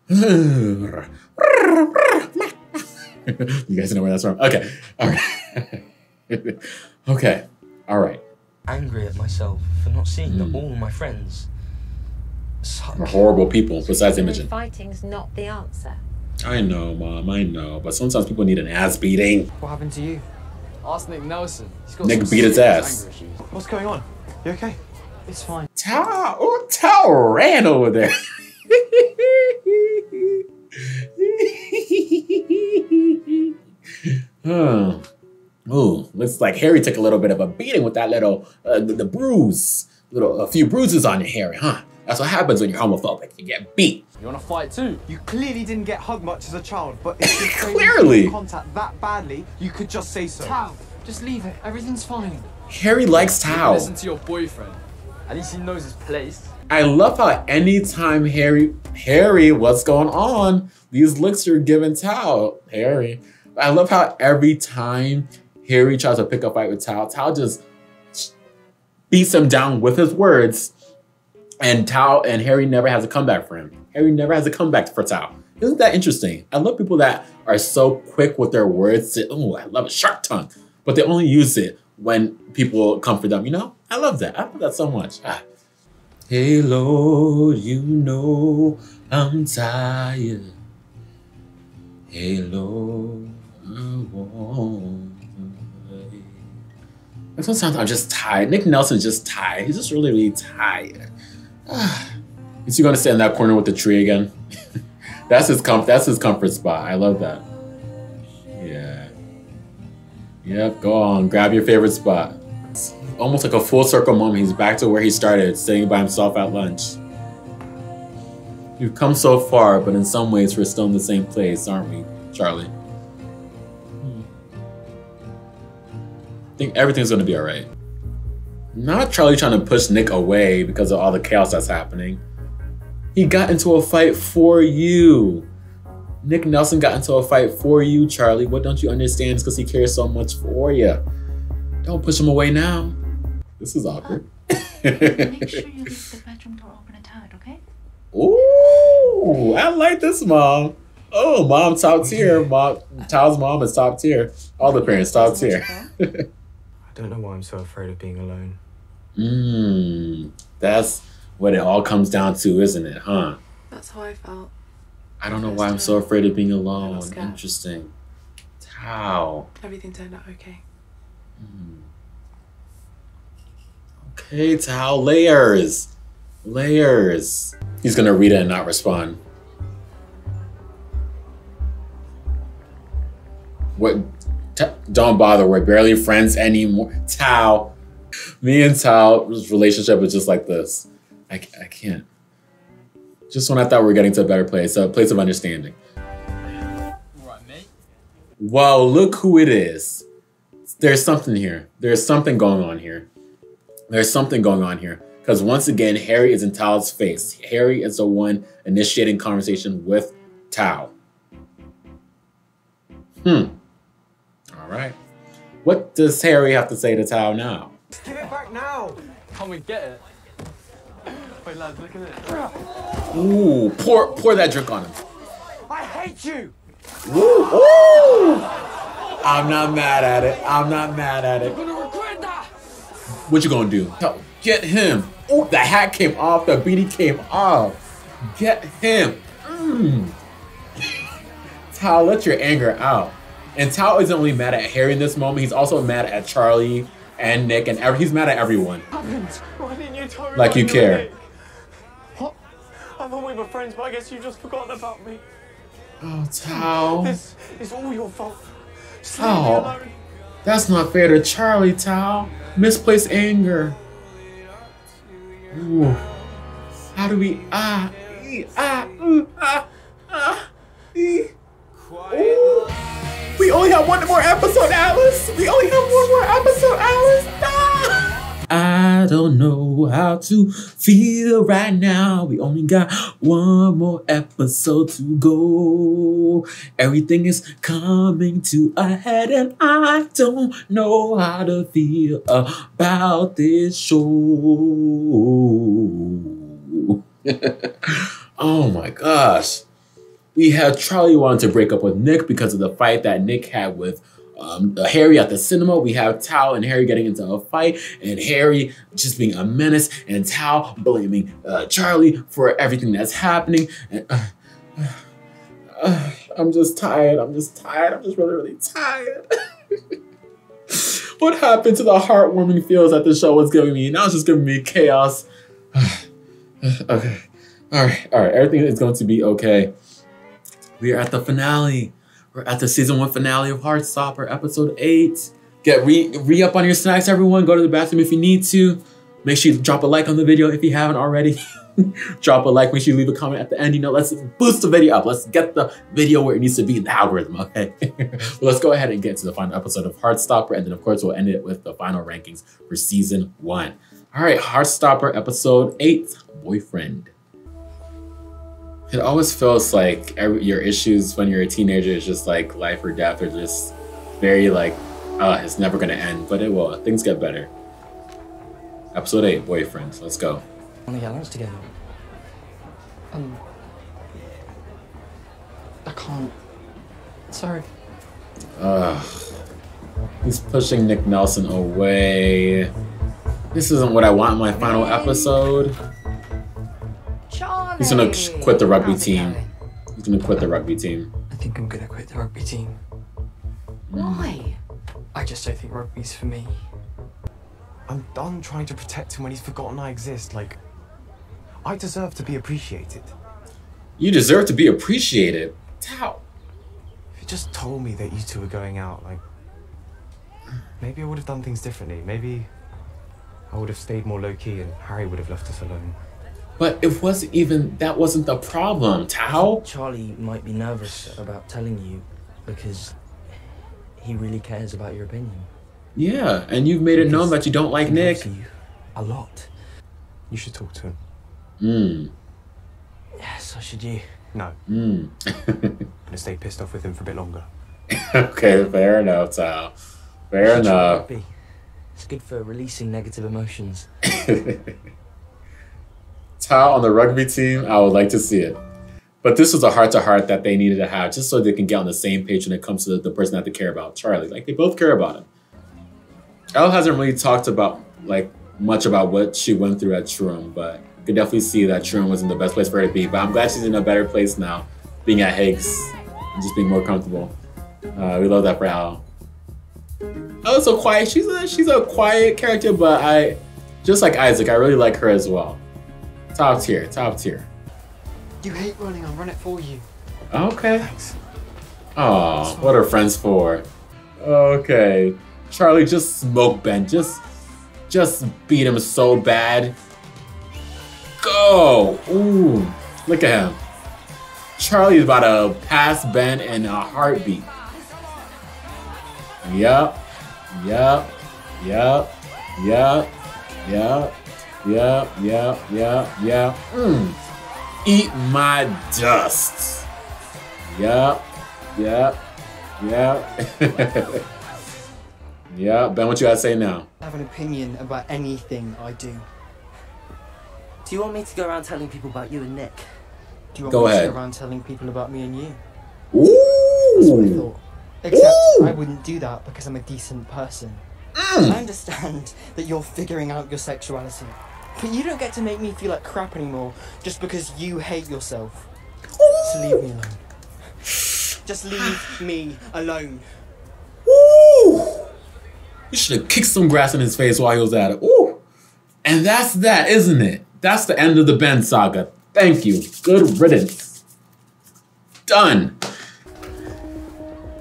You guys know where that's from? Okay, all right. Okay, all right. Angry at myself for not seeing that all my friends suck. We're horrible people, besides Imogen. Fighting's not the answer. I know, Mom, I know. But sometimes people need an ass beating. What happened to you? Ask Nick Nelson. He's got Nick some beat his serious ass. anger issues. What's going on? You okay? It's fine. Tao ran over there. Ooh, looks like Harry took a little bit of a beating with that little, the bruise. A few bruises on your Harry, huh? That's what happens when you're homophobic. You get beat. You want to fight too? You clearly didn't get hugged much as a child, but if you're Clearly. contact that badly, you could just say so. Tao, just leave it. Everything's fine. Harry likes Tao. Listen to your boyfriend. At least he knows his place. I love how anytime Harry, what's going on? These looks you're giving Tao, Harry. I love how every time Harry tries to pick a fight with Tao, Tao just beats him down with his words And Tao and Harry never has a comeback for him. Harry never has a comeback for Tao. Isn't that interesting? I love people that are so quick with their words. Oh, I love a sharp tongue. But they only use it when people comfort them, you know? I love that. I love that so much. Hey, Lord, you know I'm tired. Hey, Lord, I want. And sometimes I'm just tired. Nick Nelson's just tired. He's just really, really tired. Is he gonna sit in that corner with the tree again? That's his comfort spot. I love that. Yeah. Yep, go on. Grab your favorite spot. It's almost like a full circle moment. He's back to where he started, sitting by himself at lunch. We've come so far, but in some ways we're still in the same place, aren't we, Charlie? I think everything's gonna be all right. Not Charlie trying to push Nick away because of all the chaos that's happening. He got into a fight for you. Nick Nelson got into a fight for you, Charlie. What don't you understand? It's because he cares so much for you. Don't push him away now. This is awkward. Make sure you leave the bedroom door open a tad, okay? Ooh, I like this mom. Oh, mom top tier. Tao's mom is top tier. All the parents top tier. I don't know why I'm so afraid of being alone. That's what it all comes down to, isn't it, huh? That's how I felt. I don't know why I'm so afraid of being alone. Interesting. How? Everything turned out okay. Okay, Tao. Layers. Layers. He's gonna read it and not respond. What? Don't bother. We're barely friends anymore. Tao. Me and Tao's relationship is just like this. I can't. Just when I thought we were getting to a better place, a place of understanding. Right, mate. Whoa, look who it is. There's something here. There's something going on here. There's something going on here. Because once again, Harry is in Tao's face. Harry is the one initiating conversation with Tao. All right. What does Harry have to say to Tao now? Give it back now! Come and get it. Wait, lads, look at it. Ooh, pour that drink on him. I hate you! Ooh, ooh! I'm not mad at it. I'm not mad at it. You're gonna regret that! What you gonna do? Get him. Ooh, the hat came off. The beanie came off. Get him. Tao, let your anger out. And Tao isn't only mad at Harry in this moment. He's also mad at Charlie and Nick, and he's mad at everyone. Why didn't you tell me like you care. Nick? What? I thought we were friends, but I guess you've just forgotten about me. Oh, Tao. This is all your fault. Just leave me alone. That's not fair to Charlie, Tao. Misplaced anger. Ooh. How do we Ooh. We only have one more episode, Alice. We only have one more episode, Alice. I don't know how to feel right now. We only got one more episode to go. Everything is coming to a head and I don't know how to feel about this show. Oh my gosh. We had Charlie wanting to break up with Nick because of the fight that Nick had with Harry at the cinema. We have Tao and Harry getting into a fight and Harry just being a menace and Tao blaming Charlie for everything that's happening. And, I'm just tired. I'm just really, really tired. What happened to the heartwarming feels that the show was giving me? Now it's just giving me chaos. Okay. All right. Everything is going to be okay. We are at the finale. We're at the season 1 finale of Heartstopper, episode 8. Get re-up on your snacks, everyone. Go to the bathroom if you need to. Make sure you drop a like on the video if you haven't already. Drop a like. Make sure you leave a comment at the end. You know, let's boost the video up. Let's get the video where it needs to be in the algorithm, okay? Well, let's go ahead and get to the final episode of Heartstopper. And then, of course, we'll end it with the final rankings for season 1. All right, Heartstopper, episode 8, Boyfriend. It always feels like your issues when you're a teenager is just like life or death, or just very like, it's never gonna end, but it will. Things get better. Episode 8, Boyfriend. Let's go. Want to get lunch together? I can't. Sorry. He's pushing Nick Nelson away. This isn't what I want in my final episode. Charlie. He's gonna quit the rugby team. He's gonna quit the rugby team. I think I'm gonna quit the rugby team. Why? I just don't think rugby's for me. I'm done trying to protect him when he's forgotten I exist. Like, I deserve to be appreciated. You deserve to be appreciated. How? If you just told me that you two were going out, like, maybe I would have done things differently. Maybe I would have stayed more low-key and Harry would have left us alone. But it wasn't even, that wasn't the problem, Tao. Charlie might be nervous about telling you because he really cares about your opinion. Yeah, and you've made it known that you don't like Nick. You a lot. You should talk to him. Yeah, so should you. No. I'm gonna stay pissed off with him for a bit longer. Okay, fair enough, Tao. Fair enough. Rugby. It's good for releasing negative emotions. Tao on the rugby team, I would like to see it. But this was a heart-to-heart that they needed to have just so they can get on the same page when it comes to the person that they care about, Charlie. Like, they both care about him. Elle hasn't really talked about, like, much about what she went through at Shroom, but you could definitely see that Shroom wasn't the best place for her to be. But I'm glad she's in a better place now, being at Higgs and just being more comfortable. We love that for Elle. Elle is so quiet. She's a quiet character, but just like Isaac, I really like her as well. Top tier, top tier. You hate running, I'll run it for you. Okay. Thanks. Oh, what are friends for? Okay. Charlie, just smoke Ben. Just beat him so bad. Go! Ooh, look at him. Charlie's about to pass Ben in a heartbeat. Yup. Yup. Yup. Yup. Yup. Yup. Yup. Yup. Yup. Eat my dust. Yup. Yup. Yup. Yeah, Ben, what you gotta say now? I have an opinion about anything I do. Do you want me to go around telling people about you and Nick? Do you want Go me ahead. to go around telling people about me and you? Ooh! That's what I thought. Except Ooh! I wouldn't do that because I'm a decent person. I understand that you're figuring out your sexuality, but you don't get to make me feel like crap anymore just because you hate yourself. So leave me alone. Just leave me alone. Ooh! You should have kicked some grass in his face while he was at it. Ooh! And that's that, isn't it? That's the end of the Ben saga. Thank you. Good riddance. Done.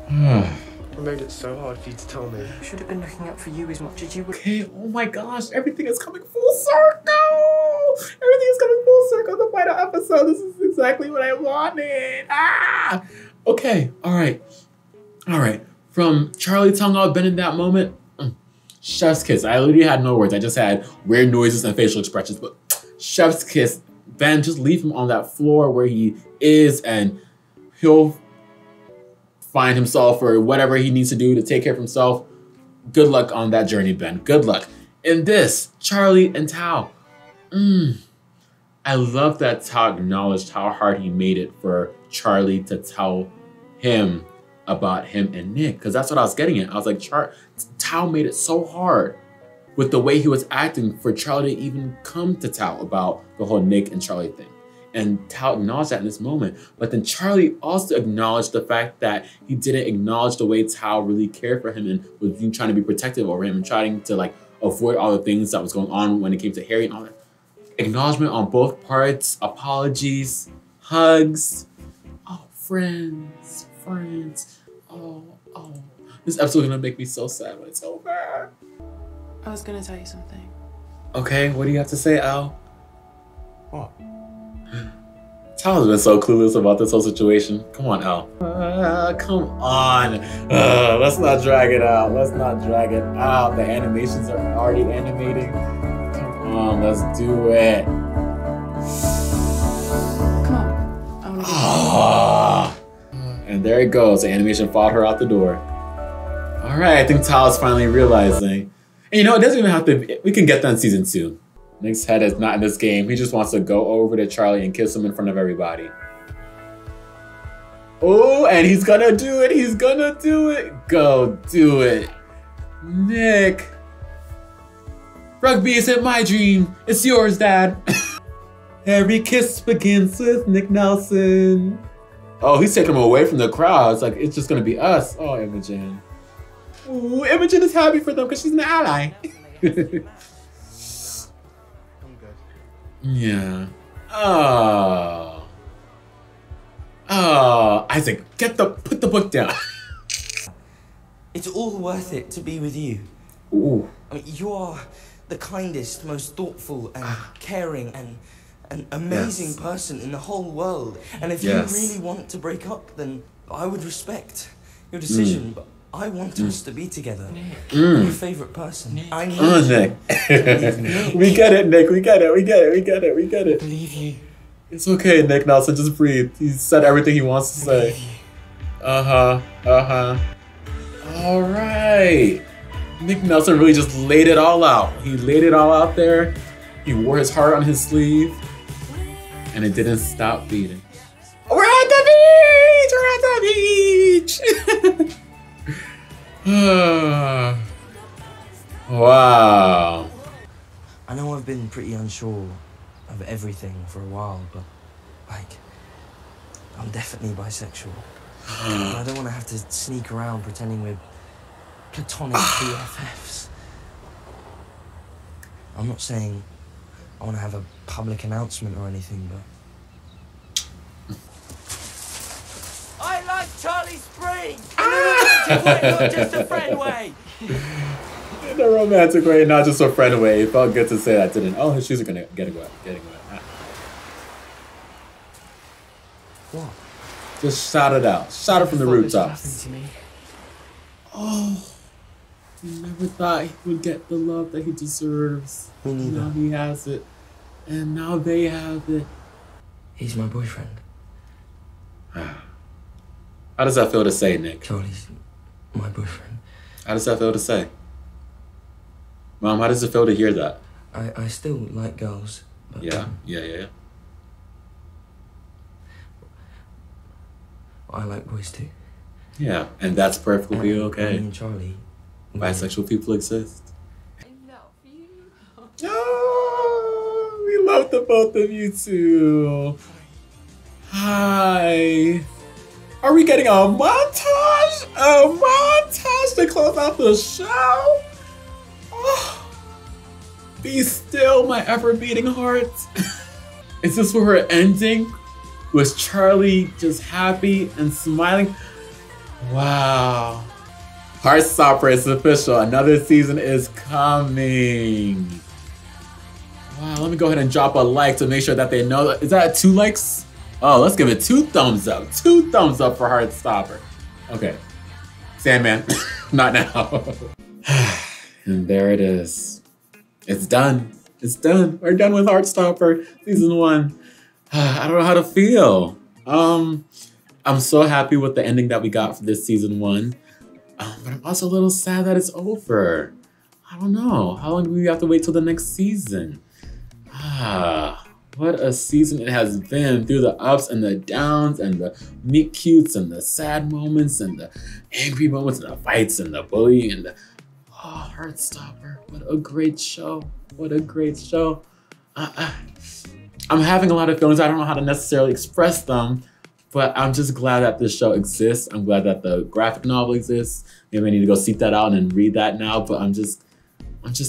I made it so hard for you to tell me. I should have been looking out for you as much as you would. Okay, oh my gosh, everything is coming full circle! Everything is coming full circle. The final episode, this is exactly what I wanted. Ah! Okay, alright. Alright. From Charlie telling out Ben in that moment, chef's kiss. I literally had no words. I just had weird noises and facial expressions, but chef's kiss. Ben, just leave him on that floor where he is and he'll find himself or whatever he needs to do to take care of himself. Good luck on that journey, Ben. Good luck. In this, Charlie and Tao. I love that Tao acknowledged how hard he made it for Charlie to tell him about him and Nick, because that's what I was getting at. I was like, Tao made it so hard with the way he was acting for Charlie to even come to Tao about the whole Nick and Charlie thing. And Tao acknowledged that in this moment. But then Charlie also acknowledged the fact that he didn't acknowledge the way Tao really cared for him and was trying to be protective over him and trying to like avoid all the things that was going on when it came to Harry and all that. Acknowledgement on both parts, apologies, hugs. Oh, friends. Oh. This episode is gonna make me so sad when it's over. I was gonna tell you something. Okay, what do you have to say, Al? What? Tal's been so clueless about this whole situation. Come on, Al. Come on. Let's not drag it out. Let's not drag it out. The animations are already animating. Come on, let's do it. Come on. I wanna be And there it goes. The animation followed her out the door. All right, I think Tal's finally realizing. And you know, it doesn't even have to be, we can get that in season 2. Nick's head is not in this game. He just wants to go over to Charlie and kiss him in front of everybody. Oh, and he's gonna do it. He's gonna do it. Go do it. Nick. Rugby isn't my dream. It's yours, Dad. Every kiss begins with Nick Nelson. Oh, he's taking him away from the crowd. It's like, it's just gonna be us. Oh, Imogen. Ooh, Imogen is happy for them because she's an ally. Yeah. Oh. Oh. Isaac, put the book down. It's all worth it to be with you. Ooh. I mean, you are the kindest, most thoughtful and caring and an amazing person in the whole world. And if you really want to break up, then I would respect your decision. But I want us to be together. I'm your favorite person. I know. Nick. We get it, Nick. We get it. We get it. We get it. We get it. I believe you. It's okay, Nick Nelson. Just breathe. He said everything he wants to say. All right. Nick Nelson really just laid it all out. He laid it all out there. He wore his heart on his sleeve. And it didn't stop beating. We're at the beach! We're at the beach! Wow. I know I've been pretty unsure of everything for a while, but, like, I'm definitely bisexual. But I don't want to have to sneak around pretending we're platonic BFFs. I'm not saying I want to have a public announcement or anything, but... I like Charlie Spring! In the romantic way, not just a friend way! In a romantic way, not just a friend way. It felt good to say that, didn't it? Oh, his shoes are getting wet. What? Just shout it out. Shout it from the rooftops. To me. Oh, he never thought he would get the love that he deserves. Me neither. Now he has it. And now they have it. He's my boyfriend. How does that feel to say, Nick? Charlie's my boyfriend. How does that feel to say? Mom, how does it feel to hear that? I still like girls, but... Yeah. I like boys too. Yeah, and that's perfectly okay. Me and Charlie... Bisexual people exist. I love you. Oh, we love the both of you too. Hi. Are we getting a montage? A montage to close out the show? Oh, be still, my ever-beating heart. Is this where we're ending? Was Charlie just happy and smiling? Wow. Heartstopper is official. Another season is coming. Wow, let me go ahead and drop a like to make sure that they know. Is that 2 likes? Oh, let's give it 2 thumbs up. 2 thumbs up for Heartstopper. Okay. Sandman, not now. And there it is. It's done. It's done. We're done with Heartstopper season 1. I don't know how to feel. I'm so happy with the ending that we got for this season 1. But I'm also a little sad that it's over. I don't know. How long do we have to wait till the next season? What a season it has been, through the ups and the downs and the meet cutes and the sad moments and the angry moments and the fights and the bullying and the... Oh, Heartstopper. What a great show. What a great show. I'm having a lot of feelings. I don't know how to necessarily express them, but I'm just glad that this show exists. I'm glad that the graphic novel exists. Maybe I need to go seek that out and read that now, but I'm just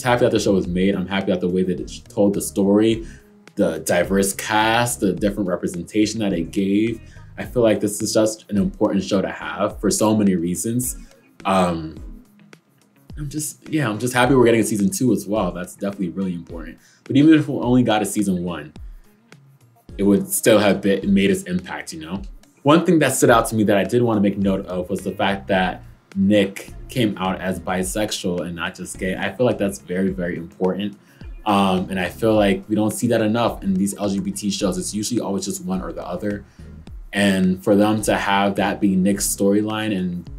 happy that the show was made. I'm happy that the way that it told the story, the diverse cast, the different representation that it gave. I feel like this is just an important show to have for so many reasons. I'm just happy we're getting a season 2 as well. That's definitely really important. But even if we only got a season 1, it would still have made its impact, you know? One thing that stood out to me that I did want to make note of was the fact that Nick came out as bisexual and not just gay. I feel like that's very, very important. And I feel like we don't see that enough in these LGBT shows. It's usually always just one or the other. And for them to have that be Nick's storyline and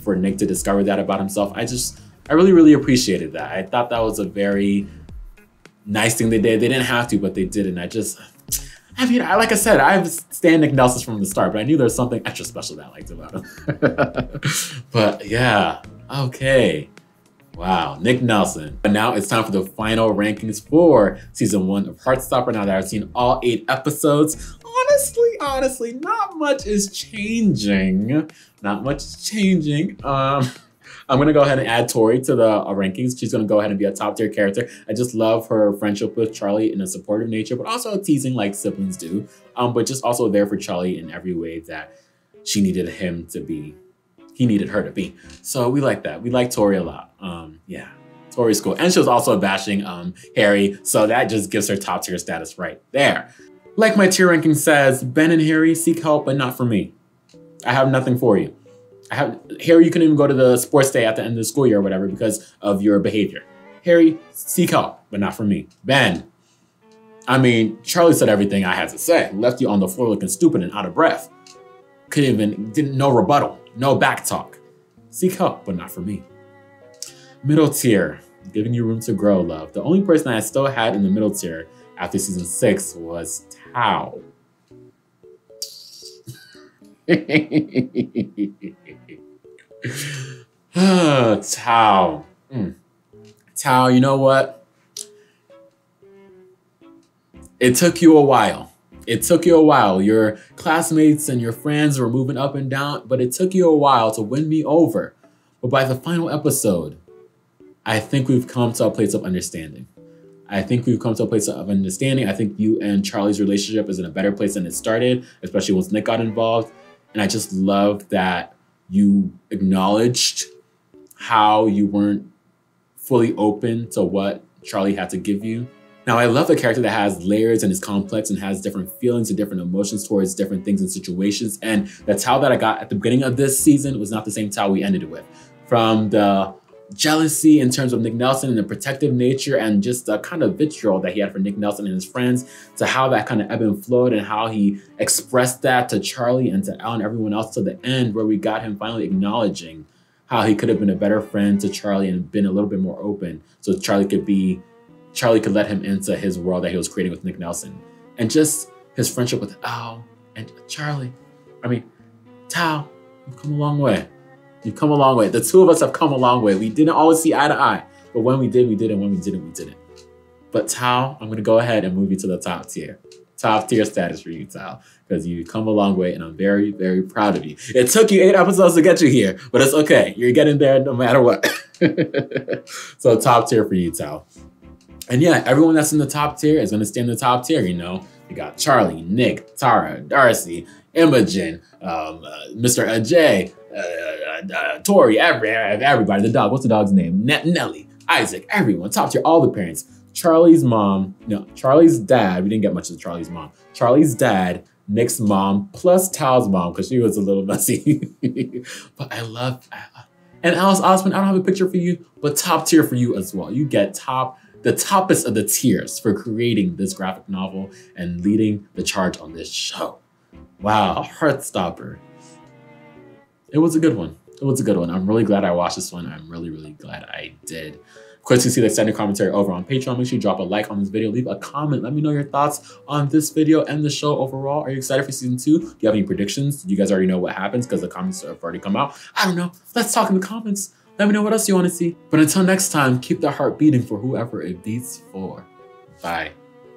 for Nick to discover that about himself, I really, really appreciated that. I thought that was a very nice thing they did. They didn't have to, but they did. And I mean, like I said, I've stan Nick Nelson from the start, but I knew there was something extra special that I liked about him. But yeah, okay. Wow, Nick Nelson. But now it's time for the final rankings for season 1 of Heartstopper. Now that I've seen all 8 episodes, honestly, not much is changing. Not much is changing. I'm gonna go ahead and add Tori to the rankings. She's gonna go ahead and be a top tier character. I just love her friendship with Charlie in a supportive nature, but also teasing like siblings do. But just also there for Charlie in every way that she needed him to be. He needed her to be. So we like that. We like Tori a lot. Yeah, Tori's cool. And she was also bashing Harry, so that just gives her top tier status right there. Like my tier ranking says, Ben and Harry, seek help, but not for me. I have nothing for you. Harry, you couldn't even go to the sports day at the end of the school year or whatever because of your behavior. Harry, seek help, but not for me. Ben, I mean, Charlie said everything I had to say. Left you on the floor looking stupid and out of breath. Didn't no rebuttal, no back talk. Seek help, but not for me. Middle tier, giving you room to grow, love. The only person I still had in the middle tier after season 6 was Tao. Tao. Tao, you know what? It took you a while. It took you a while. Your classmates and your friends were moving up and down, but it took you a while to win me over. But by the final episode, I think we've come to a place of understanding. I think you and Charlie's relationship is in a better place than it started, especially once Nick got involved. And I just love that you acknowledged how you weren't fully open to what Charlie had to give you. Now, I love a character that has layers and is complex and has different feelings and different emotions towards different things and situations. And the Tao that I got at the beginning of this season was not the same Tao we ended it with. From the jealousy in terms of Nick Nelson and the protective nature and just the kind of vitriol that he had for Nick Nelson and his friends, to how that kind of ebbed and flowed and how he expressed that to Charlie and to Al and everyone else, to the end where we got him finally acknowledging how he could have been a better friend to Charlie and been a little bit more open so Charlie could let him into his world that he was creating with Nick Nelson. And just his friendship with Al and Charlie. I mean, Tao, you've come a long way. You've come a long way. The two of us have come a long way. We didn't always see eye to eye, but when we did, we did, and when we didn't, we didn't. But Tao, I'm gonna go ahead and move you to the top tier. Top tier status for you, Tao, because you've come a long way, and I'm very, very proud of you. It took you 8 episodes to get you here, but it's okay. You're getting there no matter what. So top tier for you, Tao. And yeah, everyone that's in the top tier is gonna stay in the top tier, you know? You got Charlie, Nick, Tara, Darcy, Imogen, Mr. Ajay, Tori, everybody, the dog, what's the dog's name? Nelly, Isaac, everyone, top tier, all the parents. Charlie's mom, no, Charlie's dad, we didn't get much of Charlie's mom. Charlie's dad, Nick's mom, plus Tao's mom, because she was a little messy. But I love, and Alice Osmond, I don't have a picture for you, but top tier for you as well. You get the toppest of the tiers for creating this graphic novel and leading the charge on this show. Wow, Heartstopper. It was a good one. It was a good one. I'm really glad I watched this one. I'm really, really glad I did. Of course, you see the extended commentary over on Patreon. Make sure you drop a like on this video. Leave a comment. Let me know your thoughts on this video and the show overall. Are you excited for season 2? Do you have any predictions? Do you guys already know what happens because the comments have already come out? I don't know. Let's talk in the comments. Let me know what else you want to see. But until next time, keep the heart beating for whoever it beats for. Bye.